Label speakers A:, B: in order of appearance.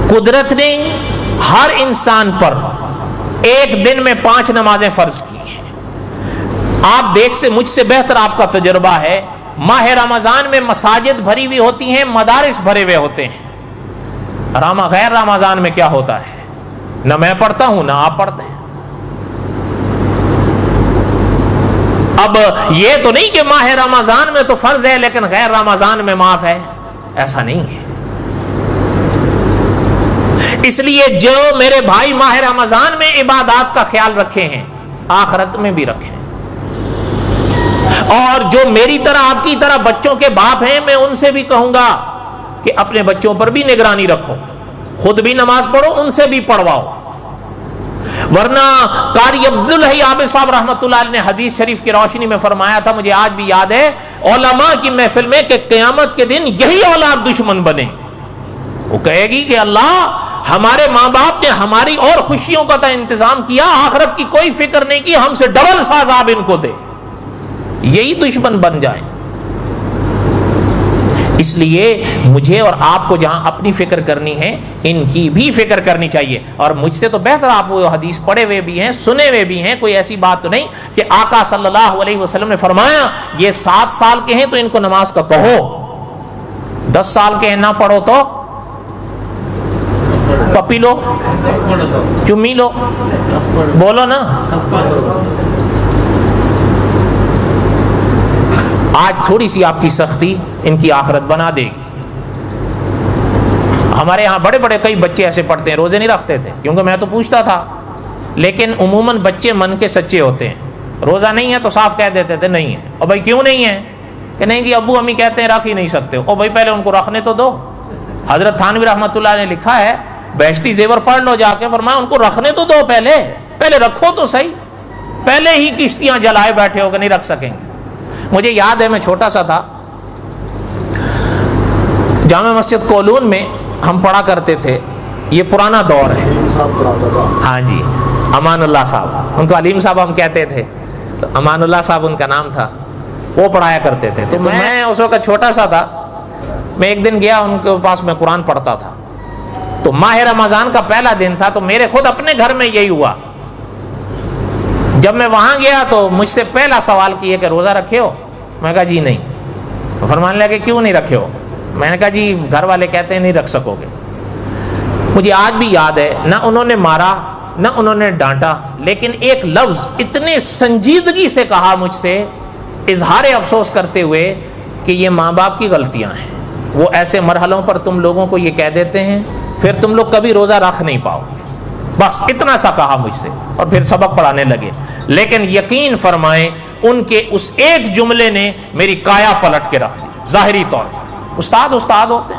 A: قدرت نے ہر انسان پر ایک دن میں 5 نمازیں فرض کی ہیں. آپ دیکھ سے مجھ سے بہتر آپ کا تجربہ ہے، ماہ رمضان میں مساجد بھری ہوئی ہوتی ہیں، مدارس بھرے ہوئے ہوتے ہیں. غیر رمضان میں کیا ہوتا ہے؟ نہ میں پڑھتا ہوں نہ آپ پڑھتے ہیں. اب یہ تو نہیں کہ ماہ رمضان میں تو فرض ہے لیکن غیر رمضان میں معاف ہے، ایسا نہیں ہے. اس لیے جو میرے بھائی ماہ رمضان میں عبادات کا خیال رکھے ہیں، آخرت میں بھی رکھیں. اور جو میری طرح آپ کی طرح بچوں کے باپ ہیں، میں ان سے بھی کہوں گا کہ اپنے بچوں پر بھی نگرانی رکھو، خود بھی نماز پڑھو، ان سے بھی پڑھواؤ. ورنہ قاری عبدالحی عابد صاحب رحمۃ اللہ علیہ نے حدیث شریف کی روشنی میں فرمایا تھا، مجھے آج بھی یاد ہے، علماء کی محفل میں کہ قیامت کے دن یہی اولاد دشمن بنے. وہ کہے گی کہ اللہ ہمارے ماں باپ نے ہماری اور خوشیوں کا تو انتظام کیا، آخرت کی کوئی فکر نہیں کی، ہم سے ڈبل عذاب ان کو دے، یہی دشمن بن جائیں. اس لیے مجھے اور آپ کو جہاں اپنی فکر کرنی ہے، ان کی بھی فکر کرنی چاہیے. اور مجھ سے تو بہتر آپ وہ حدیث پڑھے ہوئے بھی ہیں، سنے ہوئے بھی ہیں. کوئی ایسی بات تو نہیں کہ آقا صلی اللہ علیہ وسلم نے فرمایا یہ 7 سال کے ہیں تو ان کو نماز کا کہو، 10 سال کے ہیں نہ پڑھو تو پپی لو، چمی لو، بولو نا. آج تھوڑی سی آپ کی سختی ان کی آخرت بنا دے گی. ہمارے ہاں بڑے بڑے کئی بچے ایسے پڑھتے ہیں، روزے نہیں رکھتے تھے، کیونکہ میں تو پوچھتا تھا، لیکن عموماً بچے من کے سچے ہوتے ہیں. روزہ نہیں ہے تو صاف کہہ دیتے تھے نہیں ہے. اور بھائی کیوں نہیں ہے؟ کہ نہیں جی ابو امی کہتے ہیں رکھ ہی نہیں سکتے. او بھائی پہلے ان کو رکھنے تو دو. حضرت تھانوی رحمۃ اللہ نے لکھا ہے، بہشتی زیور پڑھ لو جا کے، فرمایا ان کو رکھنے تو دو، پہلے رکھو تو صحیح. پہلے ہی کشتیاں جلائے بیٹھے ہو کہ نہیں رکھ سکیں گے. مجھے یاد ہے میں چھوٹا سا تھا، جامع مسجد کولون میں ہم پڑھا کرتے تھے. یہ پرانا دور ہے. ہاں جی، امان اللہ صاحب، ان کو علیم صاحب ہم کہتے تھے، تو امان اللہ صاحب ان کا نام تھا، وہ پڑھایا کرتے تھے. تو میں اس وقت چھوٹا سا تھا، میں ایک دن گیا ان کے پاس، میں قرآن پڑھتا تھا. تو ماہ رمضان کا پہلا دن تھا، تو میرے خود اپنے گھر میں یہی ہوا. جب میں وہاں گیا تو مجھ سے پہلا سوال کیا کہ روزہ رکھے ہو؟ میں کہا جی نہیں. فرمانے لگے کہ کیوں نہیں رکھے ہو؟ میں نے کہا جی گھر والے کہتے ہیں نہیں رکھ سکو گے. مجھے آج بھی یاد ہے، نہ انہوں نے مارا نہ انہوں نے ڈانٹا، لیکن ایک لفظ اتنے سنجیدگی سے کہا مجھ سے، اظہار افسوس کرتے ہوئے کہ یہ ماں باپ کی غلطیاں ہیں، وہ ایسے مرحلوں پر تم لوگوں کو یہ کہہ دیتے ہیں، پھر تم لوگ کبھی روزہ رکھ نہیں پاؤ. بس اتنا سا کہا مجھ سے، اور پھر سبق پڑھانے لگے. لیکن یقین فرمائیں ان کے اس ایک جملے نے میری کایا پلٹ کے رکھ دی. ظاہری طور پر استاد ہوتے ہیں.